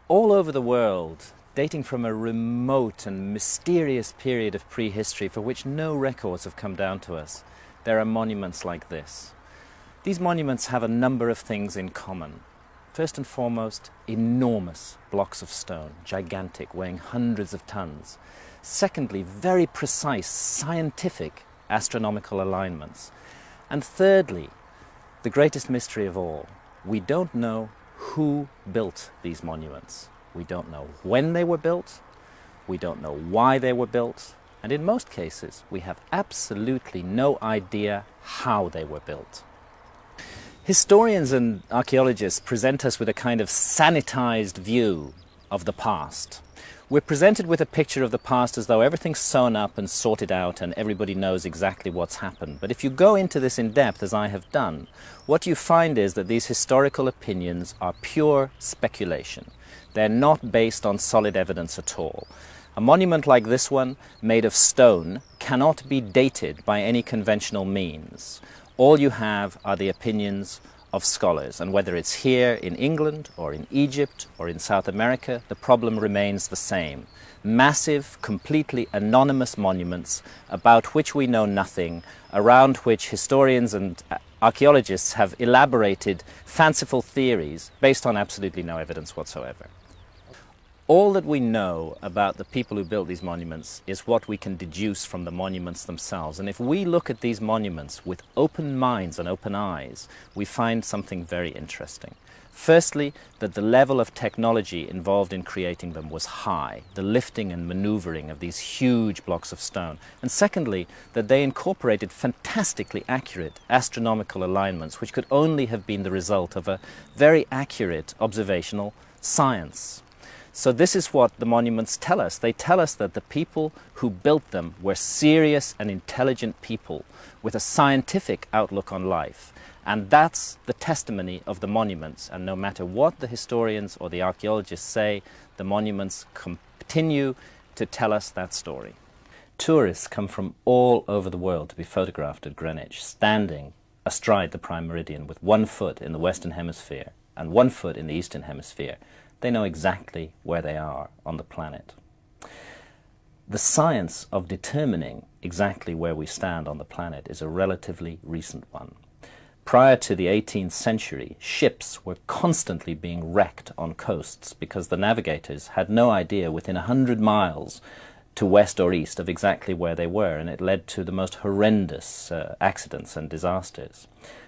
All over the world, dating from a remote and mysterious period of prehistory for which no records have come down to us, there are monuments like this. These monuments have a number of things in common. First and foremost, enormous blocks of stone, gigantic, weighing hundreds of tons. Secondly, very precise scientific astronomical alignments. And thirdly, the greatest mystery of all, we don't know who built these monuments. We don't know when they were built, we don't know why they were built, and in most cases we have absolutely no idea how they were built. Historians and archaeologists present us with a kind of sanitized view of the past. We're presented with a picture of the past as though everything's sewn up and sorted out and everybody knows exactly what's happened. But if you go into this in depth, as I have done, what you find is that these historical opinions are pure speculation. They're not based on solid evidence at all. A monument like this one, made of stone, cannot be dated by any conventional means. All you have are the opinions of scholars, and whether it's here in England or in Egypt or in South America, the problem remains the same. Massive, completely anonymous monuments about which we know nothing, around which historians and archaeologists have elaborated fanciful theories based on absolutely no evidence whatsoever. All that we know about the people who built these monuments is what we can deduce from the monuments themselves. And if we look at these monuments with open minds and open eyes, we find something very interesting. Firstly, that the level of technology involved in creating them was high, the lifting and maneuvering of these huge blocks of stone. And secondly, that they incorporated fantastically accurate astronomical alignments, which could only have been the result of a very accurate observational science. So this is what the monuments tell us. They tell us that the people who built them were serious and intelligent people with a scientific outlook on life. And that's the testimony of the monuments. And no matter what the historians or the archaeologists say, the monuments continue to tell us that story. Tourists come from all over the world to be photographed at Greenwich, standing astride the prime meridian with 1 foot in the Western Hemisphere and 1 foot in the Eastern Hemisphere. They know exactly where they are on the planet. The science of determining exactly where we stand on the planet is a relatively recent one. Prior to the 18th century, ships were constantly being wrecked on coasts because the navigators had no idea within 100 miles to west or east of exactly where they were, and it led to the most horrendous accidents and disasters.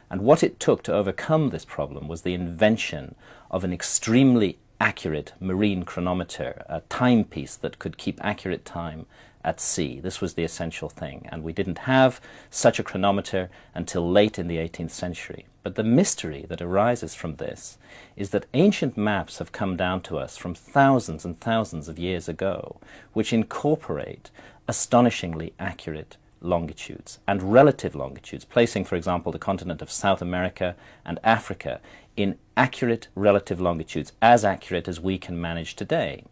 And what it took to overcome this problem was the invention of an extremely accurate marine chronometer, a timepiece that could keep accurate time at sea. This was the essential thing, and we didn't have such a chronometer until late in the 18th century. But the mystery that arises from this is that ancient maps have come down to us from thousands and thousands of years ago, which incorporate astonishingly accurate longitudes and relative longitudes, placing, for example, the continent of South America and Africa in accurate relative longitudes, as accurate as we can manage today.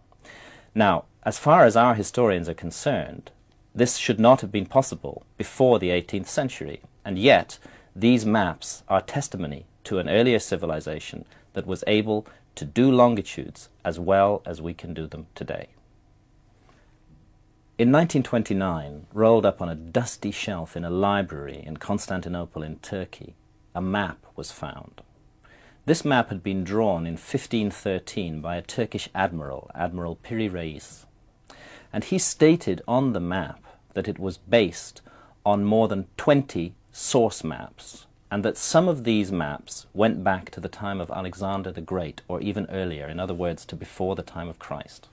Now, as far as our historians are concerned, this should not have been possible before the 18th century, and yet these maps are testimony to an earlier civilization that was able to do longitudes as well as we can do them today. In 1929, rolled up on a dusty shelf in a library in Constantinople in Turkey, a map was found. This map had been drawn in 1513 by a Turkish admiral, Admiral Piri Reis, and he stated on the map that it was based on more than 20 source maps, and that some of these maps went back to the time of Alexander the Great, or even earlier, in other words, to before the time of Christ.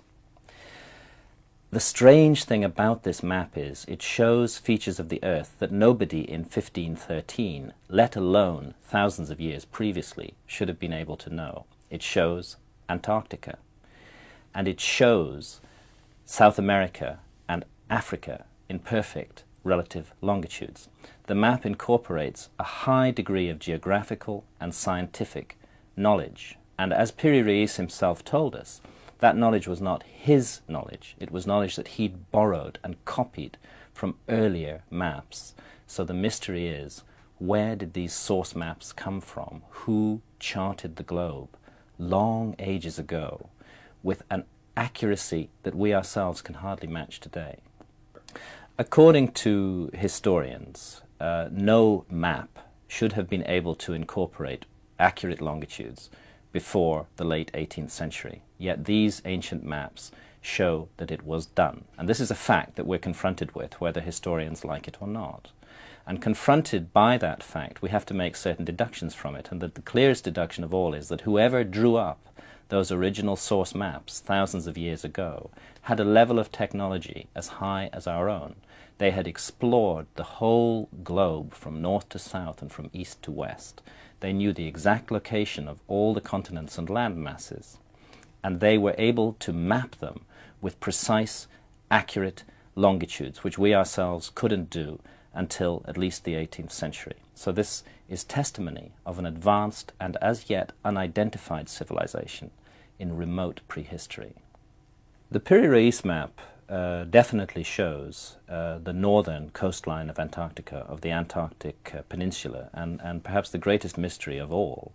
The strange thing about this map is it shows features of the Earth that nobody in 1513, let alone thousands of years previously, should have been able to know. It shows Antarctica, and it shows South America and Africa in perfect relative longitudes. The map incorporates a high degree of geographical and scientific knowledge, and as Piri Reis himself told us, that knowledge was not his knowledge. It was knowledge that he'd borrowed and copied from earlier maps. So the mystery is, where did these source maps come from? Who charted the globe long ages ago with an accuracy that we ourselves can hardly match today. According to historians, no map should have been able to incorporate accurate longitudes before the late 18th century. Yet these ancient maps show that it was done. And this is a fact that we're confronted with, whether historians like it or not. And confronted by that fact, we have to make certain deductions from it. And the clearest deduction of all is that whoever drew up those original source maps thousands of years ago had a level of technology as high as our own. They had explored the whole globe from north to south and from east to west. They knew the exact location of all the continents and land masses, and they were able to map them with precise, accurate longitudes, which we ourselves couldn't do until at least the 18th century. So this is testimony of an advanced and as yet unidentified civilization in remote prehistory. The Piri-Reis map definitely shows the northern coastline of Antarctica, of the Antarctic Peninsula, and perhaps the greatest mystery of all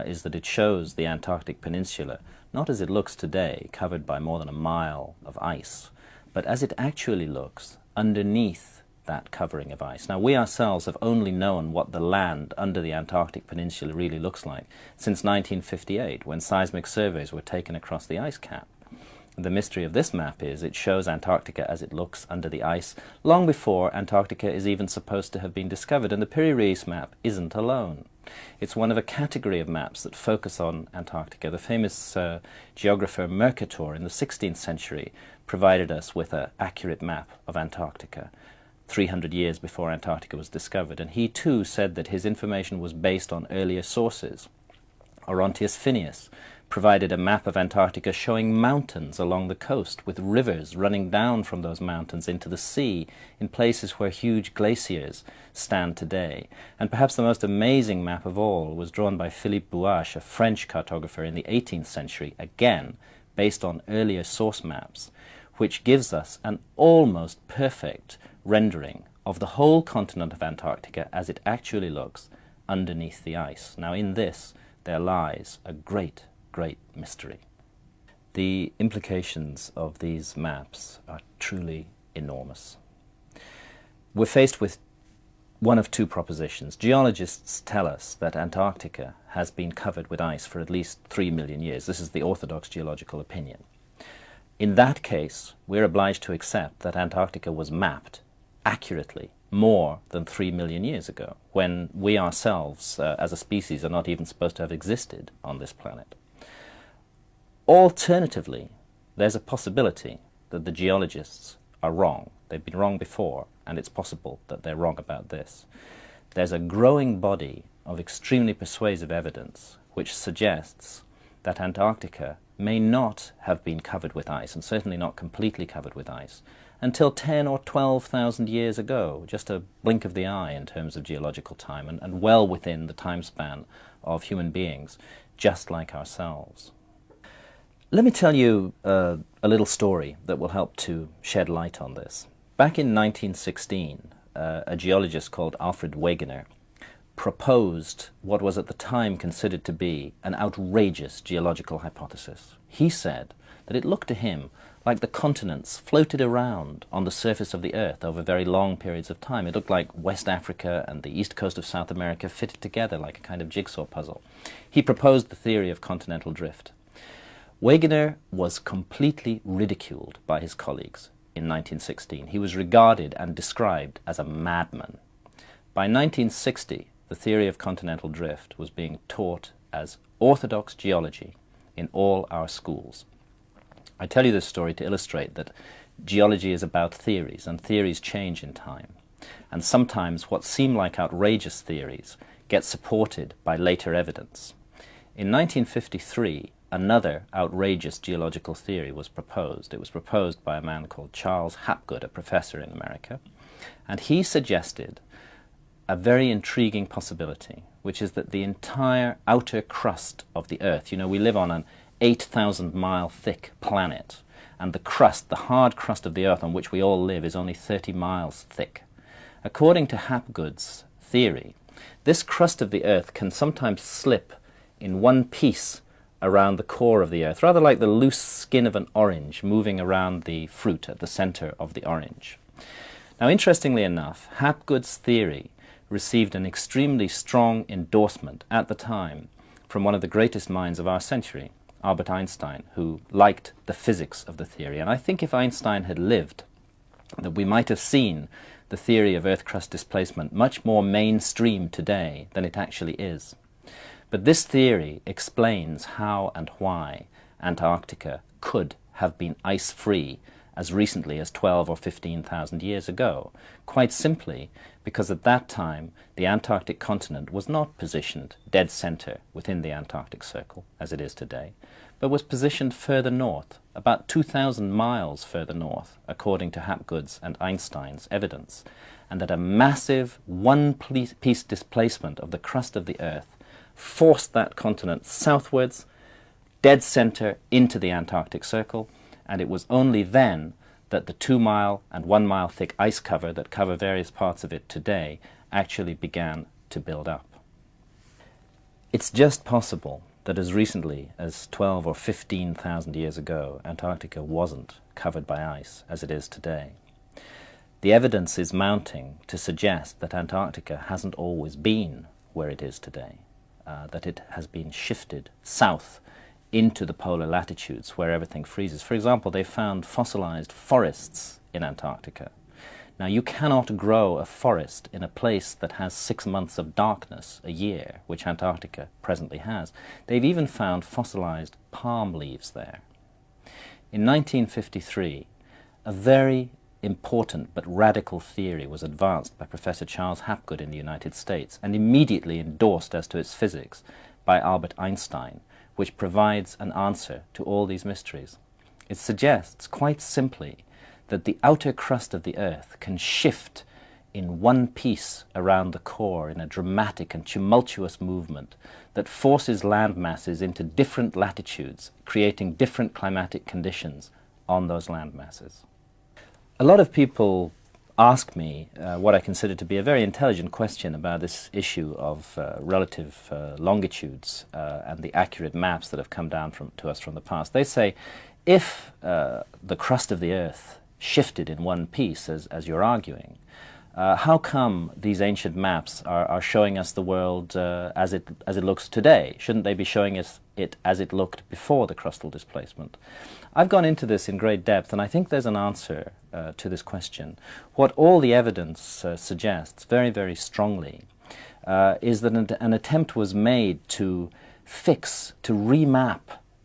is that it shows the Antarctic Peninsula not as it looks today, covered by more than a mile of ice, but as it actually looks underneath that covering of ice. Now, we ourselves have only known what the land under the Antarctic Peninsula really looks like since 1958, when seismic surveys were taken across the ice cap. The mystery of this map is it shows Antarctica as it looks under the ice long before Antarctica is even supposed to have been discovered, and the Piri-Reis map isn't alone. It's one of a category of maps that focus on Antarctica. The famous geographer Mercator in the 16th century provided us with an accurate map of Antarctica 300 years before Antarctica was discovered, and he too said that his information was based on earlier sources. Orontius Phineas provided a map of Antarctica showing mountains along the coast, with rivers running down from those mountains into the sea in places where huge glaciers stand today. And perhaps the most amazing map of all was drawn by Philippe Bouache, a French cartographer in the 18th century, again based on earlier source maps, which gives us an almost perfect rendering of the whole continent of Antarctica as it actually looks underneath the ice. Now, in this there lies a great mystery. The implications of these maps are truly enormous. We're faced with one of two propositions. Geologists tell us that Antarctica has been covered with ice for at least 3 million years. This is the orthodox geological opinion. In that case, we're obliged to accept that Antarctica was mapped accurately more than 3 million years ago, when we ourselves, as a species, are not even supposed to have existed on this planet. Alternatively, there's a possibility that the geologists are wrong. They've been wrong before, and it's possible that they're wrong about this. There's a growing body of extremely persuasive evidence which suggests that Antarctica may not have been covered with ice, and certainly not completely covered with ice, until 10 or 12,000 years ago, just a blink of the eye in terms of geological time, and well within the time span of human beings, just like ourselves. Let me tell you a little story that will help to shed light on this. Back in 1916, a geologist called Alfred Wegener proposed what was at the time considered to be an outrageous geological hypothesis. He said that it looked to him like the continents floated around on the surface of the Earth over very long periods of time. It looked like West Africa and the east coast of South America fitted together like a kind of jigsaw puzzle. He proposed the theory of continental drift. Wegener was completely ridiculed by his colleagues in 1916. He was regarded and described as a madman. By 1960, the theory of continental drift was being taught as orthodox geology in all our schools. I tell you this story to illustrate that geology is about theories, and theories change in time. And sometimes what seem like outrageous theories get supported by later evidence. In 1953, another outrageous geological theory was proposed. It was proposed by a man called Charles Hapgood, a professor in America, and he suggested a very intriguing possibility, which is that the entire outer crust of the Earth, you know, we live on an 8,000-mile thick planet, and the crust, the hard crust of the Earth on which we all live, is only 30 miles thick. According to Hapgood's theory, this crust of the Earth can sometimes slip in one piece around the core of the Earth, rather like the loose skin of an orange moving around the fruit at the center of the orange. Now, interestingly enough, Hapgood's theory received an extremely strong endorsement at the time from one of the greatest minds of our century, Albert Einstein, who liked the physics of the theory. And I think if Einstein had lived, that we might have seen the theory of Earth crust displacement much more mainstream today than it actually is. But this theory explains how and why Antarctica could have been ice-free as recently as 12 or 15,000 years ago, quite simply because at that time the Antarctic continent was not positioned dead center within the Antarctic Circle, as it is today, but was positioned further north, about 2,000 miles further north, according to Hapgood's and Einstein's evidence, and that a massive one-piece displacement of the crust of the Earth forced that continent southwards, dead center into the Antarctic Circle, and it was only then that the 2-mile and 1-mile thick ice cover that cover various parts of it today actually began to build up. It's just possible that as recently as 12 or 15,000 years ago, Antarctica wasn't covered by ice as it is today. The evidence is mounting to suggest that Antarctica hasn't always been where it is today, that it has been shifted south into the polar latitudes where everything freezes. For example, they found fossilized forests in Antarctica. Now, you cannot grow a forest in a place that has 6 months of darkness a year, which Antarctica presently has. They've even found fossilized palm leaves there. In 1953, a very important but radical theory was advanced by Professor Charles Hapgood in the United States and immediately endorsed as to its physics by Albert Einstein, which provides an answer to all these mysteries. It suggests, quite simply, that the outer crust of the Earth can shift in one piece around the core in a dramatic and tumultuous movement that forces land masses into different latitudes, creating different climatic conditions on those land masses. A lot of people ask me what I consider to be a very intelligent question about this issue of relative longitudes and the accurate maps that have come down to us from the past. They say, if the crust of the Earth shifted in one piece, as you're arguing, how come these ancient maps are showing us the world as it looks today? Shouldn't they be showing us it as it looked before the crustal displacement? I've gone into this in great depth, and I think there's an answer to this question. What all the evidence suggests very, very strongly is that an attempt was made to remap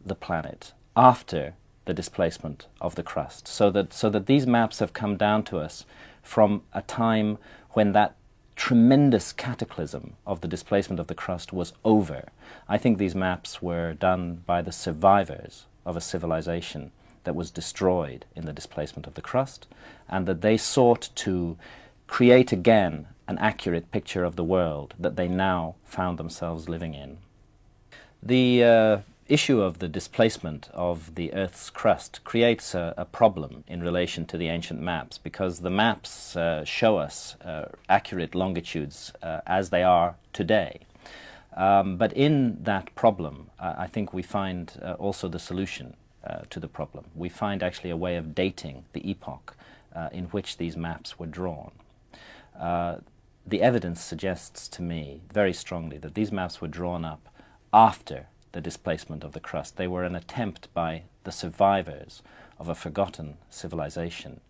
the planet after the displacement of the crust, so that these maps have come down to us from a time when that tremendous cataclysm of the displacement of the crust was over. I think these maps were done by the survivors of a civilization that was destroyed in the displacement of the crust, and that they sought to create again an accurate picture of the world that they now found themselves living in. The issue of the displacement of the Earth's crust creates a problem in relation to the ancient maps, because the maps show us accurate longitudes as they are today. But in that problem, I think we find also the solution to the problem. We find actually a way of dating the epoch in which these maps were drawn. The evidence suggests to me very strongly that these maps were drawn up after the displacement of the crust. They were an attempt by the survivors of a forgotten civilization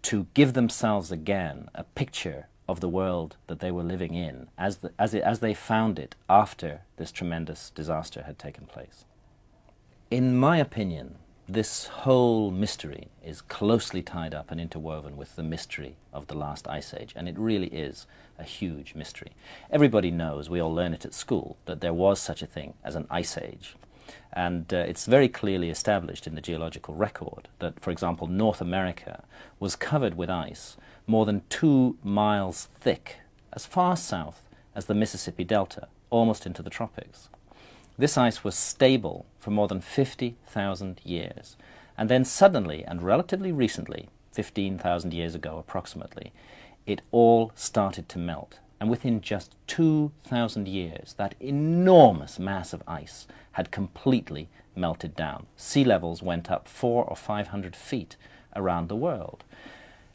to give themselves again a picture of the world that they were living in as they found it after this tremendous disaster had taken place. In my opinion, this whole mystery is closely tied up and interwoven with the mystery of the last ice age, and it really is a huge mystery. Everybody knows, we all learn it at school, that there was such a thing as an ice age. And it's very clearly established in the geological record that, for example, North America was covered with ice more than 2 miles thick, as far south as the Mississippi Delta, almost into the tropics. This ice was stable for more than 50,000 years. And then suddenly, and relatively recently, 15,000 years ago approximately, it all started to melt. And within just 2,000 years, that enormous mass of ice had completely melted down. Sea levels went up 400 or 500 feet around the world.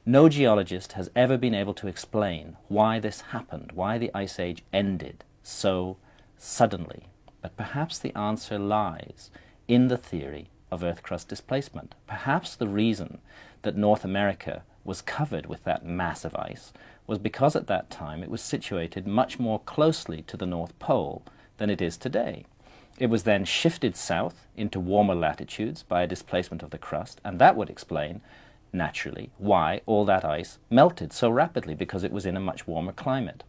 No geologist has ever been able to explain why this happened, why the Ice Age ended so suddenly. But perhaps the answer lies in the theory of Earth crust displacement. Perhaps the reason that North America was covered with that mass of ice was because at that time it was situated much more closely to the North Pole than it is today. It was then shifted south into warmer latitudes by a displacement of the crust, and that would explain, naturally, why all that ice melted so rapidly, because it was in a much warmer climate.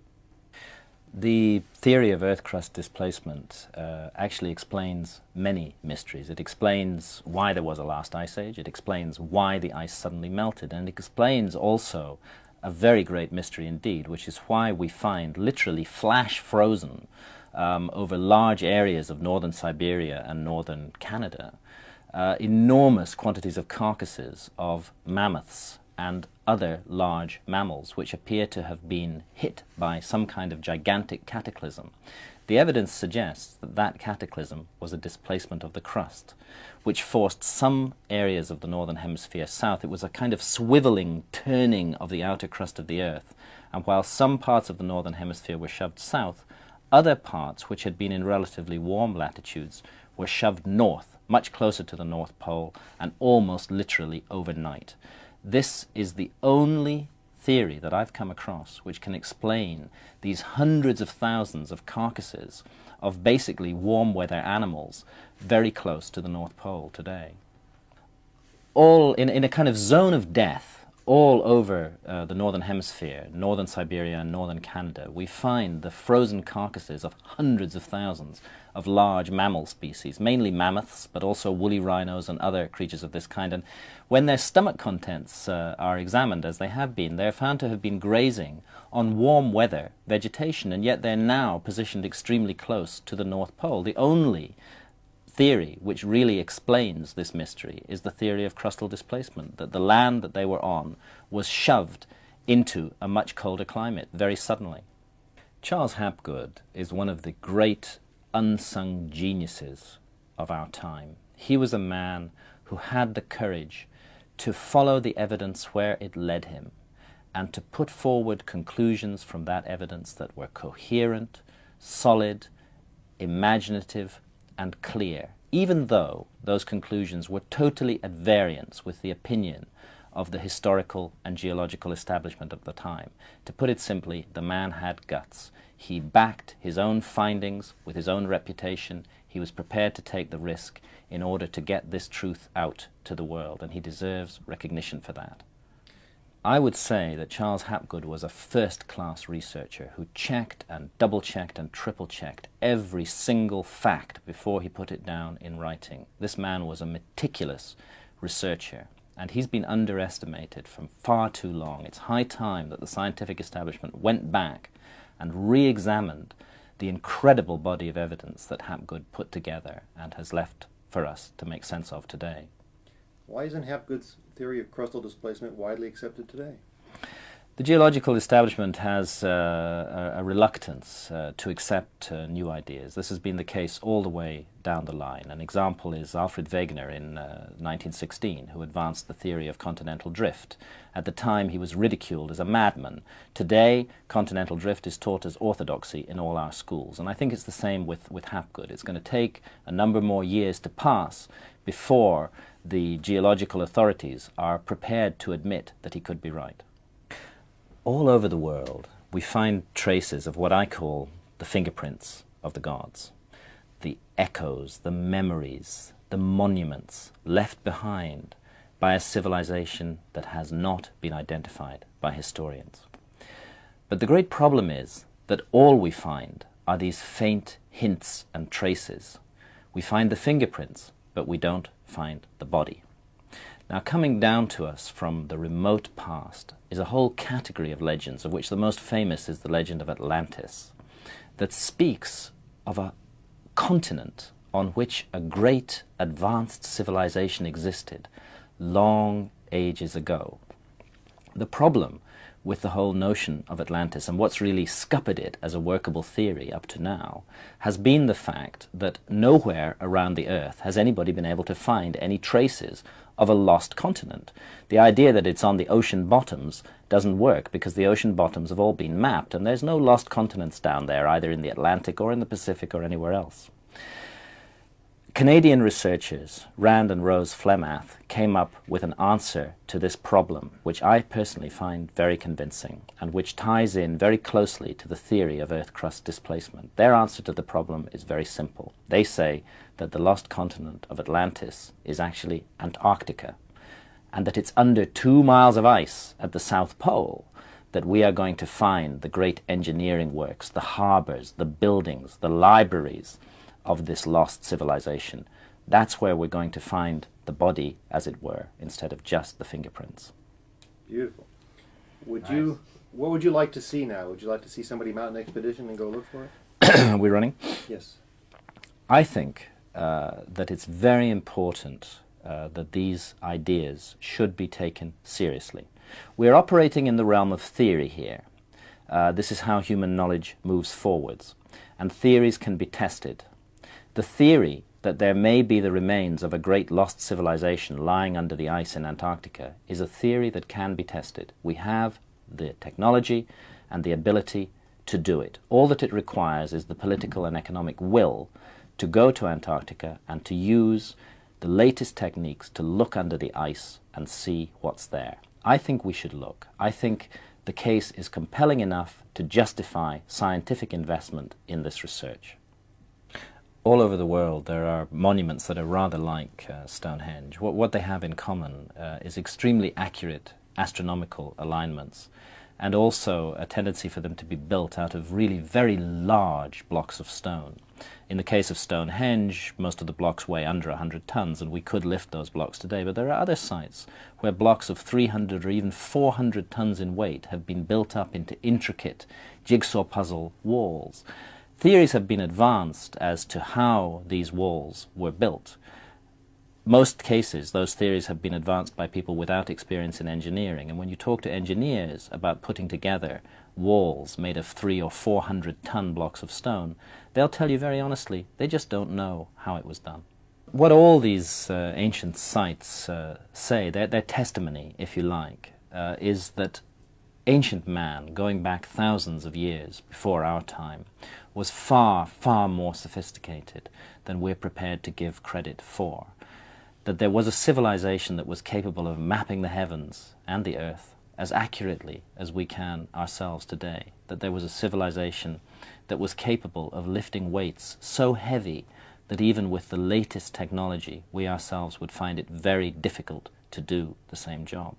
The theory of Earth crust displacement actually explains many mysteries. It explains why there was a last ice age, it explains why the ice suddenly melted, and it explains also a very great mystery indeed, which is why we find literally flash frozen over large areas of northern Siberia and northern Canada enormous quantities of carcasses of mammoths and other large mammals which appear to have been hit by some kind of gigantic cataclysm. The evidence suggests that that cataclysm was a displacement of the crust, which forced some areas of the northern hemisphere south. It was a kind of swiveling, turning of the outer crust of the Earth, and while some parts of the northern hemisphere were shoved south, other parts, which had been in relatively warm latitudes, were shoved north, much closer to the North Pole, and almost literally overnight. This is the only theory that I've come across which can explain these hundreds of thousands of carcasses of basically warm weather animals very close to the North Pole today. All in a kind of zone of death all over the northern hemisphere, northern Siberia and northern Canada, we find the frozen carcasses of hundreds of thousands of large mammal species, mainly mammoths, but also woolly rhinos and other creatures of this kind. And when their stomach contents are examined, as they have been, they're found to have been grazing on warm weather vegetation, and yet they're now positioned extremely close to the North Pole. The only theory which really explains this mystery is the theory of crustal displacement, that the land that they were on was shoved into a much colder climate very suddenly. Charles Hapgood is one of the great unsung geniuses of our time. He was a man who had the courage to follow the evidence where it led him and to put forward conclusions from that evidence that were coherent, solid, imaginative, and clear, even though those conclusions were totally at variance with the opinion of the historical and geological establishment of the time. To put it simply, the man had guts. He backed his own findings with his own reputation. He was prepared to take the risk in order to get this truth out to the world, and he deserves recognition for that. I would say that Charles Hapgood was a first-class researcher who checked and double-checked and triple-checked every single fact before he put it down in writing. This man was a meticulous researcher, and he's been underestimated for far too long. It's high time that the scientific establishment went back and re-examined the incredible body of evidence that Hapgood put together and has left for us to make sense of today. Why isn't Hapgood's theory of crustal displacement widely accepted today? The geological establishment has a reluctance to accept new ideas. This has been the case all the way down the line. An example is Alfred Wegener in 1916, who advanced the theory of continental drift. At the time, he was ridiculed as a madman. Today, continental drift is taught as orthodoxy in all our schools. And I think it's the same with Hapgood. It's going to take a number more years to pass before the geological authorities are prepared to admit that he could be right. All over the world, we find traces of what I call the fingerprints of the gods. The echoes, the memories, the monuments left behind by a civilization that has not been identified by historians. But the great problem is that all we find are these faint hints and traces. We find the fingerprints, but we don't find the body. Now, coming down to us from the remote past is a whole category of legends, of which the most famous is the legend of Atlantis, that speaks of a continent on which a great advanced civilization existed long ages ago. The problem with the whole notion of Atlantis, and what's really scuppered it as a workable theory up to now, has been the fact that nowhere around the Earth has anybody been able to find any traces of a lost continent. The idea that it's on the ocean bottoms doesn't work, because the ocean bottoms have all been mapped, and there's no lost continents down there, either in the Atlantic or in the Pacific or anywhere else. Canadian researchers Rand and Rose Flemath came up with an answer to this problem, which I personally find very convincing, and which ties in very closely to the theory of Earth crust displacement. Their answer to the problem is very simple. They say that the lost continent of Atlantis is actually Antarctica, and that it's under 2 miles of ice at the South Pole that we are going to find the great engineering works, the harbors, the buildings, the libraries of this lost civilization. That's where we're going to find the body, as it were, instead of just the fingerprints. Beautiful. Nice. What would you like to see now? Would you like to see somebody mount an expedition and go look for it? Are we running? Yes. I think that it's very important that these ideas should be taken seriously. We're operating in the realm of theory here. This is how human knowledge moves forwards, and theories can be tested. The theory that there may be the remains of a great lost civilization lying under the ice in Antarctica is a theory that can be tested. We have the technology and the ability to do it. All that it requires is the political and economic will to go to Antarctica and to use the latest techniques to look under the ice and see what's there. I think we should look. I think the case is compelling enough to justify scientific investment in this research. All over the world there are monuments that are rather like Stonehenge. What they have in common is extremely accurate astronomical alignments, and also a tendency for them to be built out of really very large blocks of stone. In the case of Stonehenge, most of the blocks weigh under 100 tons, and we could lift those blocks today, but there are other sites where blocks of 300 or even 400 tons in weight have been built up into intricate jigsaw puzzle walls. Theories have been advanced as to how these walls were built. Most cases, those theories have been advanced by people without experience in engineering, and when you talk to engineers about putting together walls made of 300 or 400 ton blocks of stone, they'll tell you very honestly, they just don't know how it was done. What all these ancient sites say, their testimony, if you like, is that ancient man, going back thousands of years before our time, was far, far more sophisticated than we're prepared to give credit for. That there was a civilization that was capable of mapping the heavens and the earth as accurately as we can ourselves today. That there was a civilization that was capable of lifting weights so heavy that even with the latest technology, we ourselves would find it very difficult to do the same job.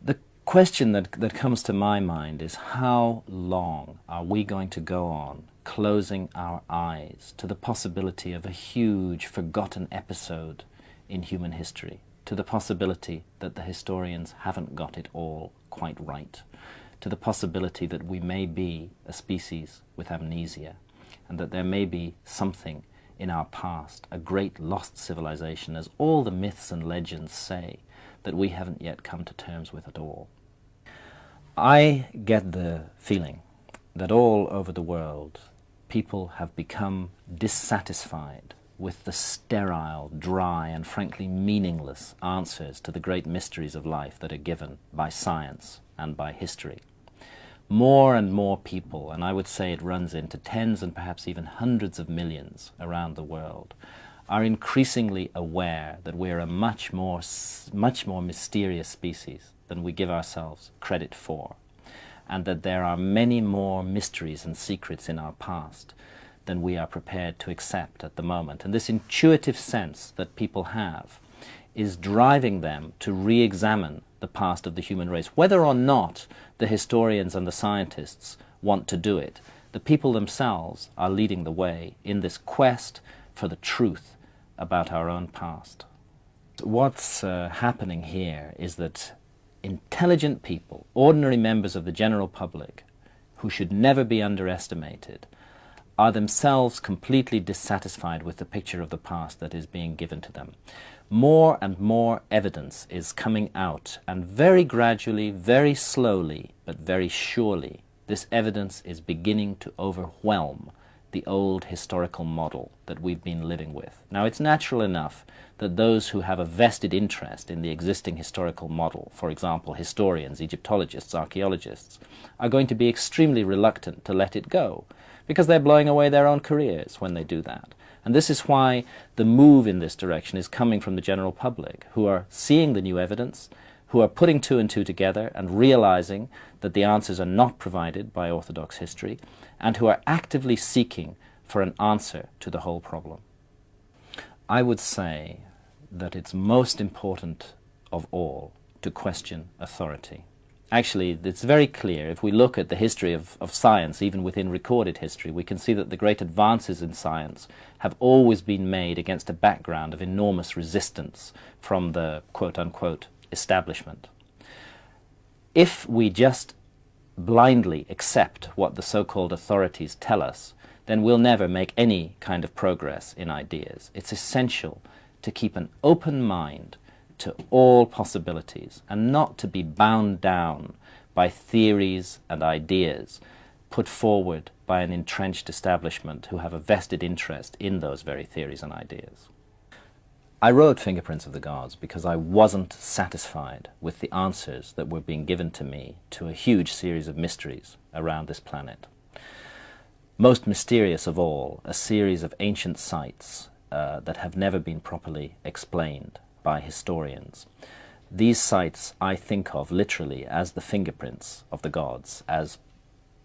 The question that comes to my mind is, how long are we going to go on closing our eyes to the possibility of a huge forgotten episode in human history, to the possibility that the historians haven't got it all quite right, to the possibility that we may be a species with amnesia, and that there may be something in our past, a great lost civilization, as all the myths and legends say, that we haven't yet come to terms with at all. I get the feeling that all over the world people have become dissatisfied with the sterile, dry, and frankly meaningless answers to the great mysteries of life that are given by science and by history. More and more people, and I would say it runs into tens and perhaps even hundreds of millions around the world, are increasingly aware that we're a much more mysterious species than we give ourselves credit for, and that there are many more mysteries and secrets in our past than we are prepared to accept at the moment. And this intuitive sense that people have is driving them to re-examine the past of the human race. Whether or not the historians and the scientists want to do it, the people themselves are leading the way in this quest for the truth about our own past. What's happening here is that intelligent people, ordinary members of the general public, who should never be underestimated, are themselves completely dissatisfied with the picture of the past that is being given to them. More and more evidence is coming out, and very gradually, very slowly, but very surely, this evidence is beginning to overwhelm the old historical model that we've been living with. Now, it's natural enough that those who have a vested interest in the existing historical model, for example, historians, Egyptologists, archaeologists, are going to be extremely reluctant to let it go, because they're blowing away their own careers when they do that. And this is why the move in this direction is coming from the general public, who are seeing the new evidence, who are putting two and two together and realizing that the answers are not provided by orthodox history, and who are actively seeking for an answer to the whole problem. I would say that it's most important of all to question authority. Actually, it's very clear. If we look at the history of science, even within recorded history, we can see that the great advances in science have always been made against a background of enormous resistance from the quote-unquote establishment. If we just blindly accept what the so-called authorities tell us, then we'll never make any kind of progress in ideas. It's essential to keep an open mind to all possibilities and not to be bound down by theories and ideas put forward by an entrenched establishment who have a vested interest in those very theories and ideas. I wrote Fingerprints of the Gods because I wasn't satisfied with the answers that were being given to me to a huge series of mysteries around this planet. Most mysterious of all, a series of ancient sites that have never been properly explained by historians. These sites I think of literally as the fingerprints of the gods, as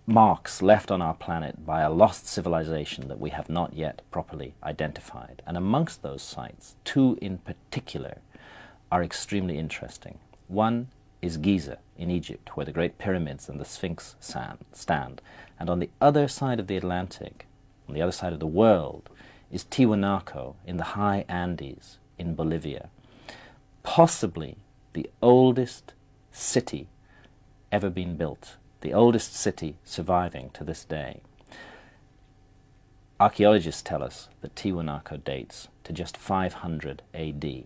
marks left on our planet by a lost civilization that we have not yet properly identified. And amongst those sites, two in particular are extremely interesting. One is Giza in Egypt, where the Great Pyramids and the Sphinx stand. And on the other side of the Atlantic, on the other side of the world, is Tiwanaku in the high Andes in Bolivia. Possibly the oldest city ever been built, the oldest city surviving to this day. Archaeologists tell us that Tiwanaku dates to just 500 AD.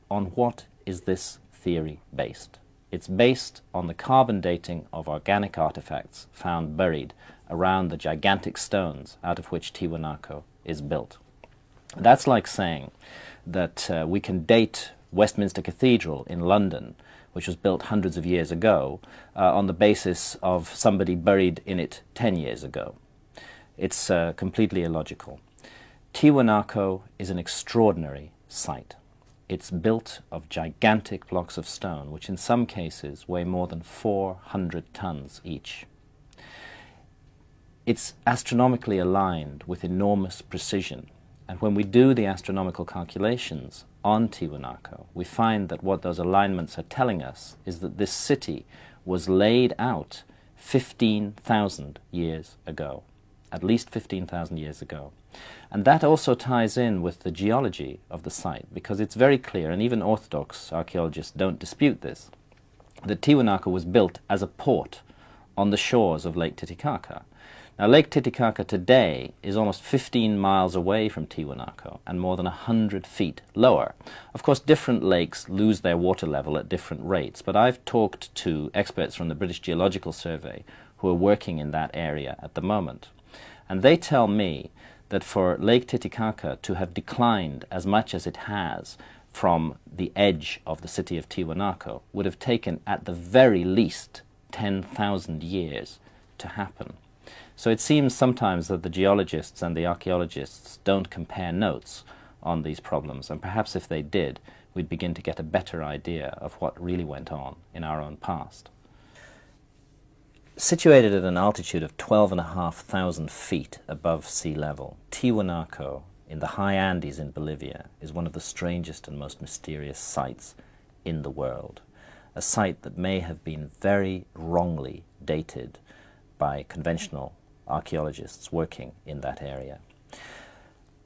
On what is this theory based? It's based on the carbon dating of organic artifacts found buried around the gigantic stones out of which Tiwanaku is built. That's like saying that we can date Westminster Cathedral in London, which was built hundreds of years ago, on the basis of somebody buried in it 10 years ago. It's completely illogical. Tiwanaku is an extraordinary site. It's built of gigantic blocks of stone, which in some cases weigh more than 400 tons each. It's astronomically aligned with enormous precision, and when we do the astronomical calculations on Tiwanaku, we find that what those alignments are telling us is that this city was laid out 15,000 years ago, at least 15,000 years ago. And that also ties in with the geology of the site, because it's very clear, and even Orthodox archaeologists don't dispute this, that Tiwanaku was built as a port on the shores of Lake Titicaca. Now, Lake Titicaca today is almost 15 miles away from Tiwanaku and more than 100 feet lower. Of course, different lakes lose their water level at different rates, but I've talked to experts from the British Geological Survey who are working in that area at the moment. And they tell me that for Lake Titicaca to have declined as much as it has from the edge of the city of Tiwanaku would have taken at the very least 10,000 years to happen. So it seems sometimes that the geologists and the archaeologists don't compare notes on these problems, and perhaps if they did, we'd begin to get a better idea of what really went on in our own past. Situated at an altitude of 12,500 feet above sea level, Tiwanaku in the high Andes in Bolivia is one of the strangest and most mysterious sites in the world. A site that may have been very wrongly dated by conventional archaeologists working in that area.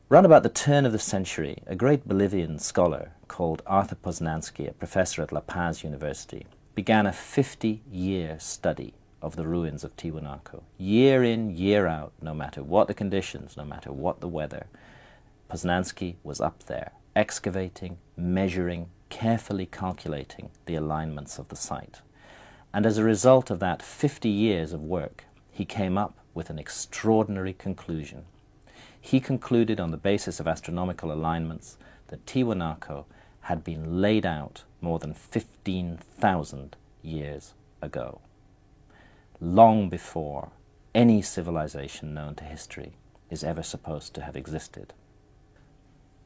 Round about the turn of the century, a great Bolivian scholar called Arthur Poznansky, a professor at La Paz University, began a 50-year study of the ruins of Tiwanaku. Year in, year out, no matter what the conditions, no matter what the weather, Poznański was up there, excavating, measuring, carefully calculating the alignments of the site. And as a result of that 50 years of work, he came up with an extraordinary conclusion. He concluded on the basis of astronomical alignments that Tiwanaku had been laid out more than 15,000 years ago, long before any civilization known to history is ever supposed to have existed.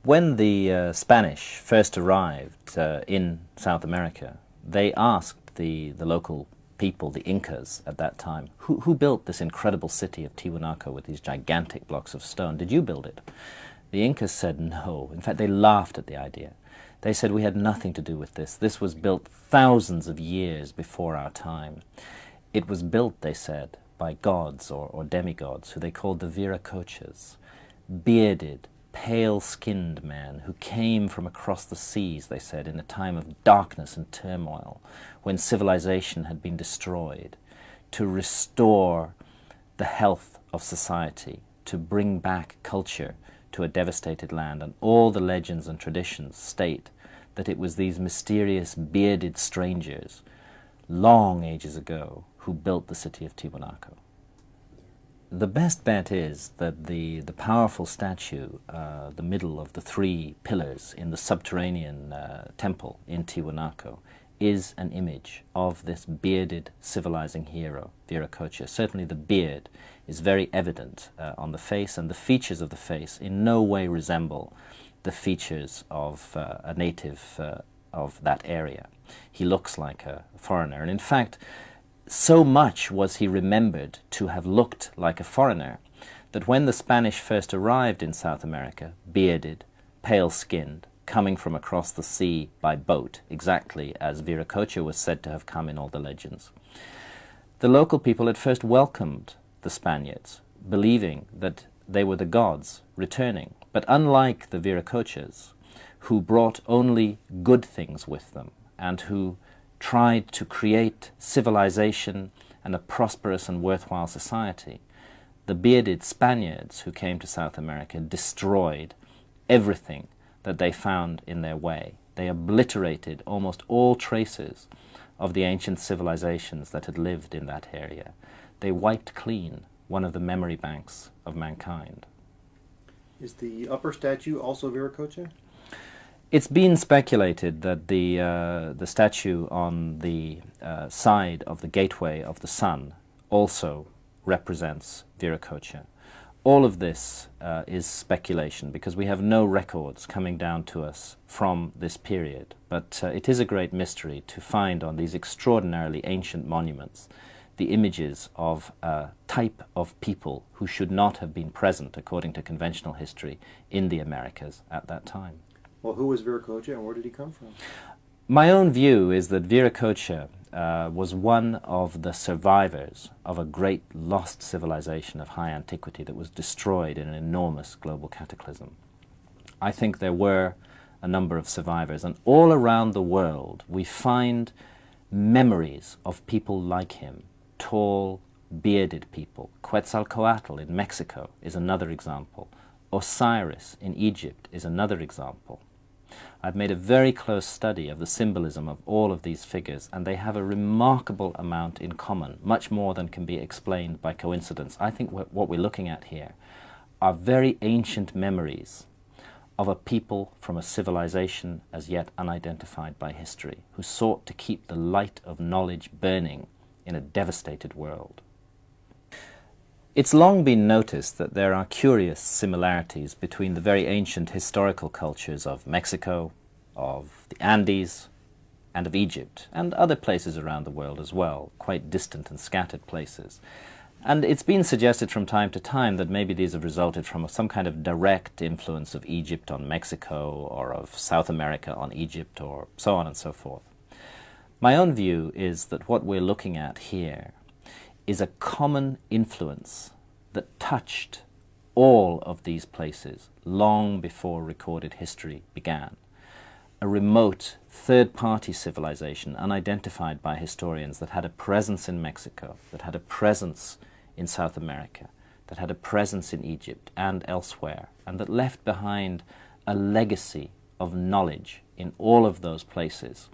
When the Spanish first arrived in South America, they asked the local people, the Incas at that time, who built this incredible city of Tiwanaku with these gigantic blocks of stone? Did you build it? The Incas said no. In fact, they laughed at the idea. They said we had nothing to do with this. This was built thousands of years before our time. It was built, they said, by gods or demigods who they called the Viracochas, bearded, pale-skinned men who came from across the seas, they said, in a time of darkness and turmoil, when civilization had been destroyed, to restore the health of society, to bring back culture to a devastated land. And all the legends and traditions state that it was these mysterious bearded strangers, long ages ago, who built the city of Tiwanaku. The best bet is that the powerful statue, the middle of the three pillars in the subterranean temple in Tiwanaku, is an image of this bearded civilizing hero, Viracocha. Certainly the beard is very evident on the face, and the features of the face in no way resemble the features of a native of that area. He looks like a foreigner, and in fact, so much was he remembered to have looked like a foreigner that when the Spanish first arrived in South America, bearded, pale-skinned, coming from across the sea by boat, exactly as Viracocha was said to have come in all the legends, the local people at first welcomed the Spaniards, believing that they were the gods returning. But unlike the Viracochas, who brought only good things with them and who tried to create civilization and a prosperous and worthwhile society, the bearded Spaniards who came to South America destroyed everything that they found in their way. They obliterated almost all traces of the ancient civilizations that had lived in that area. They wiped clean one of the memory banks of mankind. Is the upper statue also Viracocha? It's been speculated that the statue on the side of the gateway of the sun also represents Viracocha. All of this is speculation because we have no records coming down to us from this period. But it is a great mystery to find on these extraordinarily ancient monuments the images of a type of people who should not have been present, according to conventional history, in the Americas at that time. Well, who was Viracocha and where did he come from? My own view is that Viracocha was one of the survivors of a great lost civilization of high antiquity that was destroyed in an enormous global cataclysm. I think there were a number of survivors, and all around the world we find memories of people like him, tall, bearded people. Quetzalcoatl in Mexico is another example. Osiris in Egypt is another example. I've made a very close study of the symbolism of all of these figures, and they have a remarkable amount in common, much more than can be explained by coincidence. I think what we're looking at here are very ancient memories of a people from a civilization as yet unidentified by history, who sought to keep the light of knowledge burning in a devastated world. It's long been noticed that there are curious similarities between the very ancient historical cultures of Mexico, of the Andes, and of Egypt, and other places around the world as well, quite distant and scattered places. And it's been suggested from time to time that maybe these have resulted from some kind of direct influence of Egypt on Mexico, or of South America on Egypt, or so on and so forth. My own view is that what we're looking at here is a common influence that touched all of these places long before recorded history began. a remote third-party civilization, unidentified by historians, that had a presence in Mexico, that had a presence in South America, that had a presence in Egypt and elsewhere, and that left behind a legacy of knowledge in all of those places.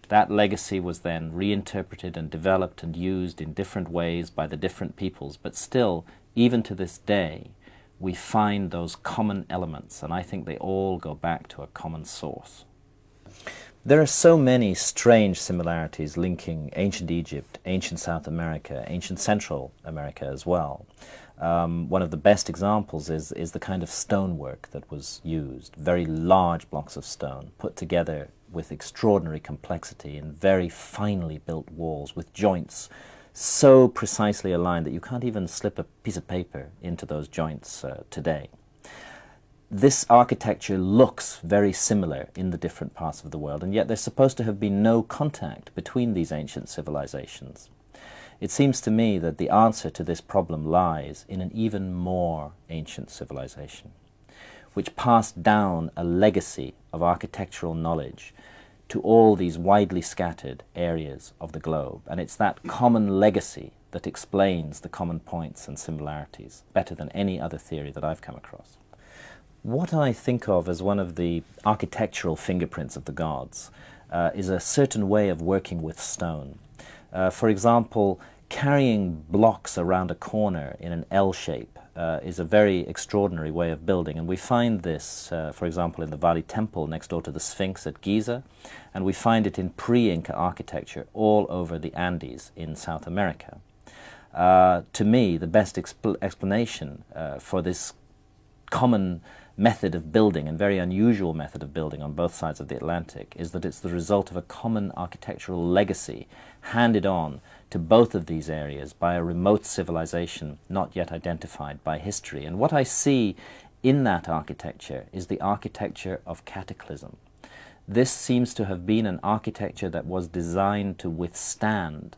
That legacy was then reinterpreted and developed and used in different ways by the different peoples, but still, even to this day, we find those common elements, and I think they all go back to a common source. There are so many strange similarities linking ancient Egypt, ancient South America, ancient Central America as well. One of the best examples is the kind of stonework that was used, very large blocks of stone put together with extraordinary complexity in very finely built walls with joints so precisely aligned that you can't even slip a piece of paper into those joints today. This architecture looks very similar in the different parts of the world, and yet there's supposed to have been no contact between these ancient civilizations. It seems to me that the answer to this problem lies in an even more ancient civilization, which passed down a legacy of architectural knowledge to all these widely scattered areas of the globe. And it's that common legacy that explains the common points and similarities better than any other theory that I've come across. What I think of as one of the architectural fingerprints of the gods is a certain way of working with stone. For example, carrying blocks around a corner in an L shape is a very extraordinary way of building, and we find this, for example, in the Valley Temple next door to the Sphinx at Giza, and we find it in pre-Inca architecture all over the Andes in South America. To me, the best explanation for this common method of building, and very unusual method of building on both sides of the Atlantic, is that it's the result of a common architectural legacy handed on to both of these areas by a remote civilization not yet identified by history. And what I see in that architecture is the architecture of cataclysm. This seems to have been an architecture that was designed to withstand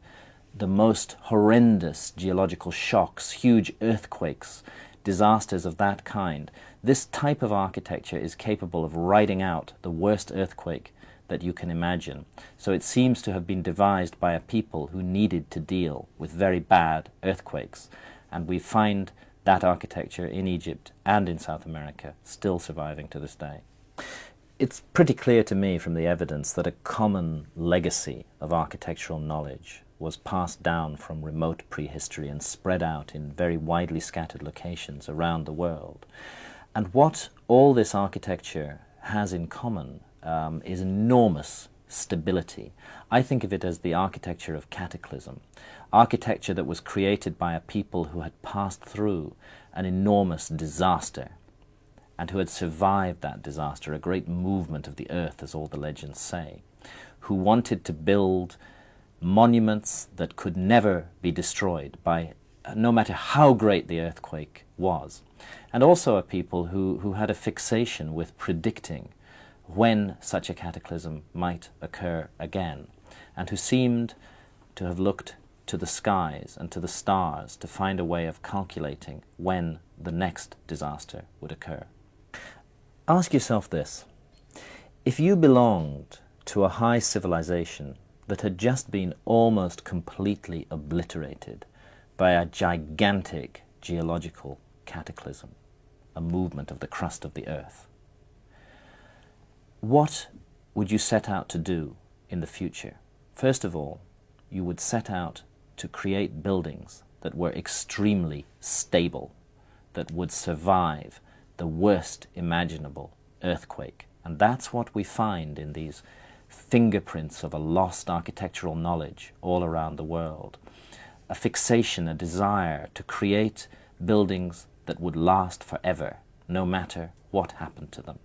the most horrendous geological shocks, huge earthquakes, disasters of that kind. This type of architecture is capable of riding out the worst earthquake that you can imagine. So it seems to have been devised by a people who needed to deal with very bad earthquakes. And we find that architecture in Egypt and in South America still surviving to this day. It's pretty clear to me from the evidence that a common legacy of architectural knowledge was passed down from remote prehistory and spread out in very widely scattered locations around the world. And what all this architecture has in common is enormous stability. I think of it as the architecture of cataclysm, architecture that was created by a people who had passed through an enormous disaster and who had survived that disaster, a great movement of the earth, as all the legends say, who wanted to build monuments that could never be destroyed by no matter how great the earthquake was, and also a people who had a fixation with predicting when such a cataclysm might occur again, and who seemed to have looked to the skies and to the stars to find a way of calculating when the next disaster would occur. Ask yourself this: if you belonged to a high civilization that had just been almost completely obliterated by a gigantic geological cataclysm, a movement of the crust of the earth, what would you set out to do in the future? First of all, you would set out to create buildings that were extremely stable, that would survive the worst imaginable earthquake. And that's what we find in these fingerprints of a lost architectural knowledge all around the world. A fixation, a desire to create buildings that would last forever, no matter what happened to them.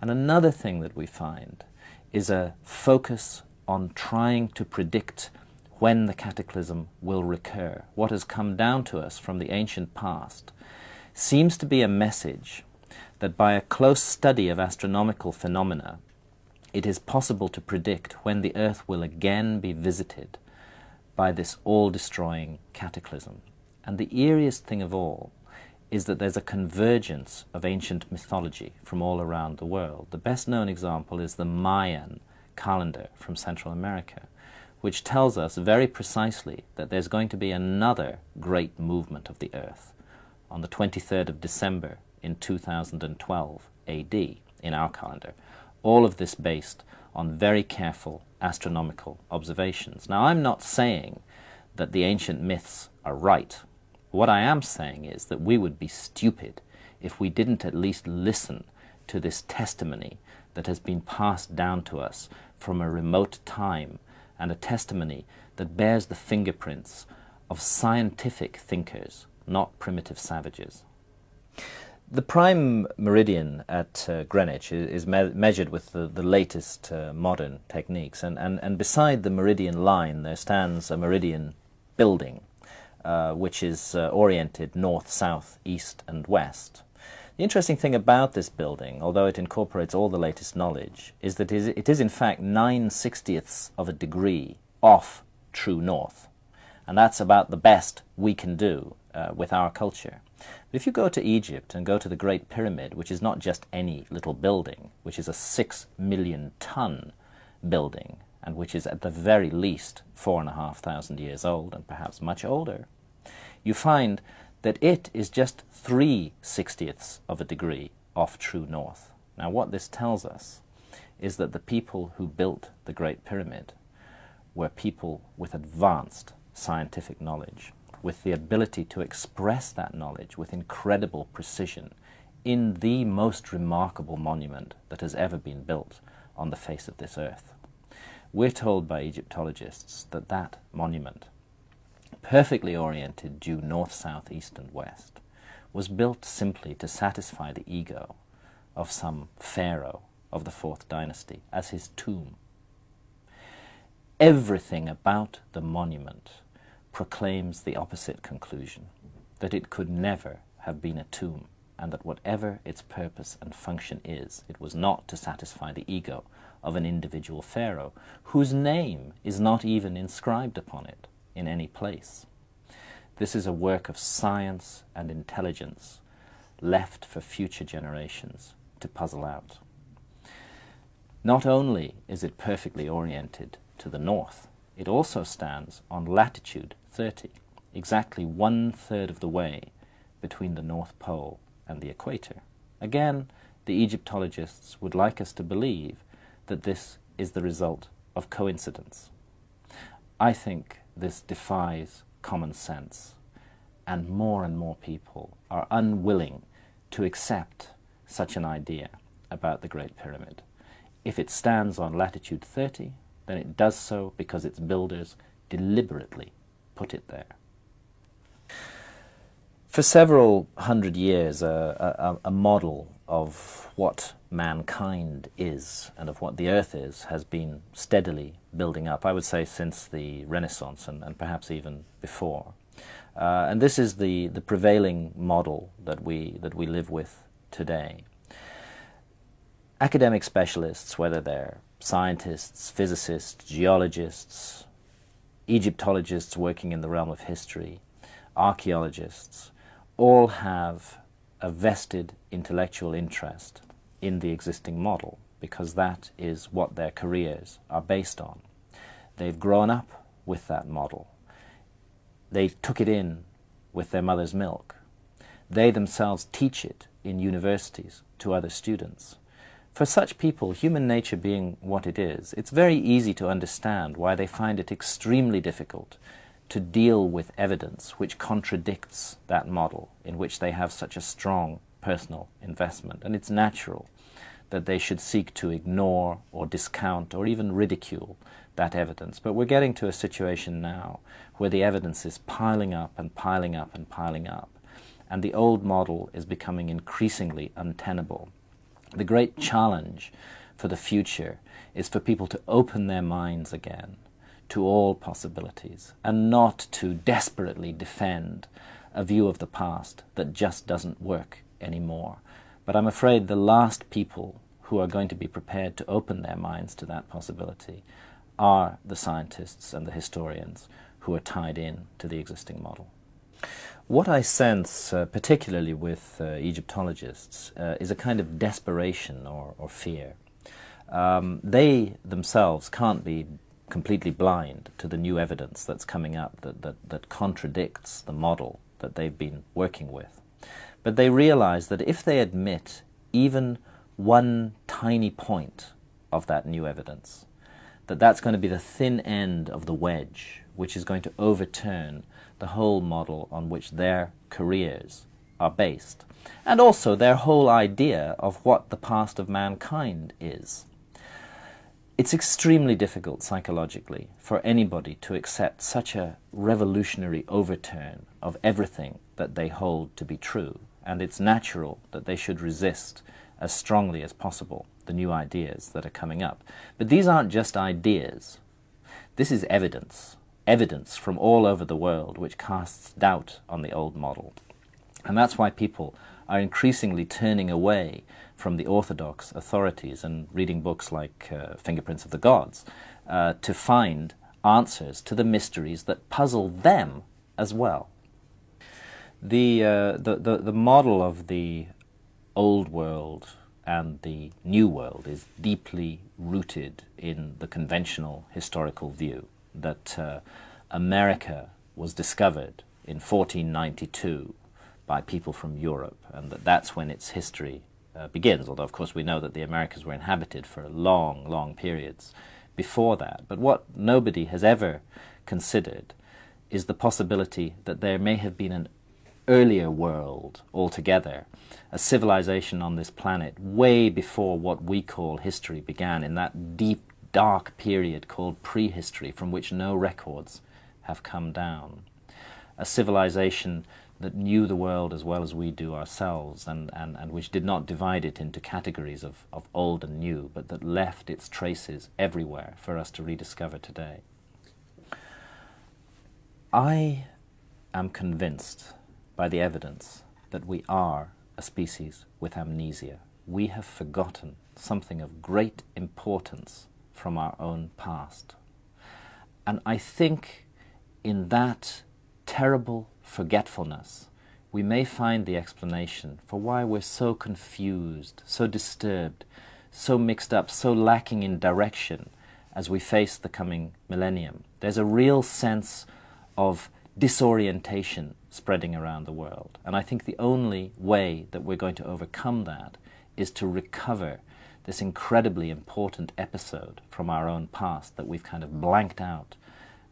And another thing that we find is a focus on trying to predict when the cataclysm will recur. What has come down to us from the ancient past seems to be a message that by a close study of astronomical phenomena, it is possible to predict when the Earth will again be visited by this all-destroying cataclysm. And the eeriest thing of all is that there's a convergence of ancient mythology from all around the world. The best known example is the Mayan calendar from Central America, which tells us very precisely that there's going to be another great movement of the Earth on the 23rd of December in 2012 AD in our calendar. All of this based on very careful astronomical observations. Now, I'm not saying that the ancient myths are right. What I am saying is that we would be stupid if we didn't at least listen to this testimony that has been passed down to us from a remote time, and a testimony that bears the fingerprints of scientific thinkers, not primitive savages. The prime meridian at Greenwich is measured with the latest modern techniques, and beside the meridian line there stands a meridian building which is oriented north, south, east and west. The interesting thing about this building, although it incorporates all the latest knowledge, is that it is in fact 9/60ths of a degree off true north. And that's about the best we can do with our culture. But if you go to Egypt and go to the Great Pyramid, which is not just any little building, which is a 6 million ton building, and which is at the very least 4,500 years old, and perhaps much older, you find that it is just 3/60ths of a degree off true north. Now, what this tells us is that the people who built the Great Pyramid were people with advanced scientific knowledge, with the ability to express that knowledge with incredible precision in the most remarkable monument that has ever been built on the face of this earth. We're told by Egyptologists that that monument, perfectly oriented due north, south, east and west, was built simply to satisfy the ego of some pharaoh of the 4th dynasty as his tomb. Everything about the monument proclaims the opposite conclusion, that it could never have been a tomb, and that whatever its purpose and function is, it was not to satisfy the ego of an individual pharaoh, whose name is not even inscribed upon it in any place. This is a work of science and intelligence left for future generations to puzzle out. Not only is it perfectly oriented to the north, it also stands on latitude 30, exactly 1/3 of the way between the North Pole and the equator. Again, the Egyptologists would like us to believe that this is the result of coincidence. I think this defies common sense, and more people are unwilling to accept such an idea about the Great Pyramid. If it stands on latitude 30, then it does so because its builders deliberately put it there. For several hundred years, a model of what mankind is and of what the Earth is has been steadily building up, I would say since the Renaissance and perhaps even before. And this is the prevailing model that we live with today. Academic specialists, whether they're scientists, physicists, geologists, Egyptologists working in the realm of history, archaeologists, all have a vested intellectual interest in the existing model, because that is what their careers are based on. They've grown up with that model. They took it in with their mother's milk. They themselves teach it in universities to other students. For such people, human nature being what it is, it's very easy to understand why they find it extremely difficult to deal with evidence which contradicts that model in which they have such a strong personal investment. And it's natural that they should seek to ignore or discount or even ridicule that evidence. But we're getting to a situation now where the evidence is piling up and piling up and piling up, and the old model is becoming increasingly untenable. The great challenge for the future is for people to open their minds again to all possibilities, and not to desperately defend a view of the past that just doesn't work anymore. But I'm afraid the last people who are going to be prepared to open their minds to that possibility are the scientists and the historians who are tied in to the existing model. What I sense, particularly with Egyptologists, is a kind of desperation or fear. They themselves can't be completely blind to the new evidence that's coming up that contradicts the model that they've been working with. But they realize that if they admit even one tiny point of that new evidence, that's going to be the thin end of the wedge, which is going to overturn the whole model on which their careers are based, and also their whole idea of what the past of mankind is. It's extremely difficult psychologically for anybody to accept such a revolutionary overturn of everything that they hold to be true, and it's natural that they should resist as strongly as possible the new ideas that are coming up. But these aren't just ideas. This is evidence from all over the world which casts doubt on the old model. And that's why people are increasingly turning away from the orthodox authorities and reading books like Fingerprints of the Gods to find answers to the mysteries that puzzle them as well. The model of the old world and the new world is deeply rooted in the conventional historical view that America was discovered in 1492 by people from Europe, and that's when its history begins, although of course we know that the Americas were inhabited for long periods before that. But what nobody has ever considered is the possibility that there may have been an earlier world altogether, a civilization on this planet way before what we call history began, in that deep, dark period called prehistory, from which no records have come down. A civilization that knew the world as well as we do ourselves, and which did not divide it into categories of old and new, but that left its traces everywhere for us to rediscover today. I am convinced by the evidence that we are a species with amnesia. We have forgotten something of great importance from our own past. And I think in that terrible forgetfulness, we may find the explanation for why we're so confused, so disturbed, so mixed up, so lacking in direction as we face the coming millennium. There's a real sense of disorientation spreading around the world. And I think the only way that we're going to overcome that is to recover this incredibly important episode from our own past that we've kind of blanked out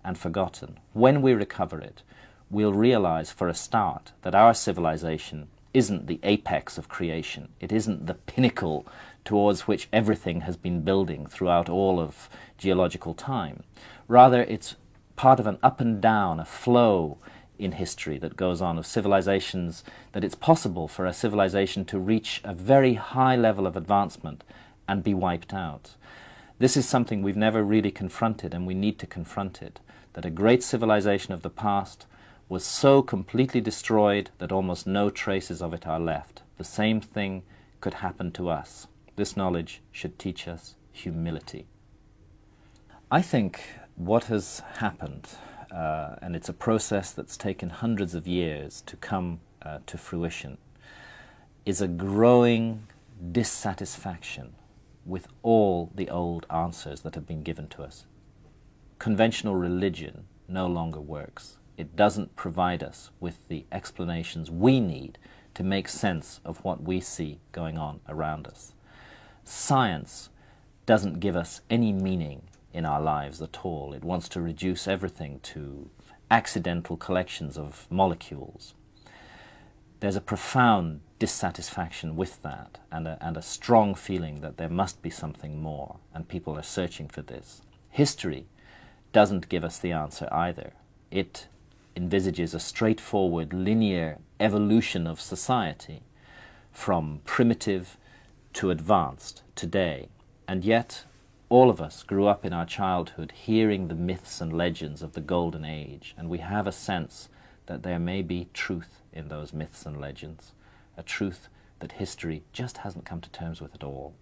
and forgotten. When we recover it, we'll realize for a start that our civilization isn't the apex of creation. It isn't the pinnacle towards which everything has been building throughout all of geological time. Rather, it's part of an up and down, a flow in history that goes on, of civilizations, that it's possible for a civilization to reach a very high level of advancement and be wiped out. This is something we've never really confronted, and we need to confront it, that a great civilization of the past was so completely destroyed that almost no traces of it are left. The same thing could happen to us. This knowledge should teach us humility. I think what has happened, and it's a process that's taken hundreds of years to come to fruition, is a growing dissatisfaction with all the old answers that have been given to us. Conventional religion no longer works. It doesn't provide us with the explanations we need to make sense of what we see going on around us. Science doesn't give us any meaning in our lives at all. It wants to reduce everything to accidental collections of molecules. There's a profound dissatisfaction with that, and a strong feeling that there must be something more, and people are searching for this. History doesn't give us the answer either. It envisages a straightforward, linear evolution of society from primitive to advanced today. And yet, all of us grew up in our childhood hearing the myths and legends of the Golden Age, and we have a sense that there may be truth in those myths and legends, a truth that history just hasn't come to terms with at all.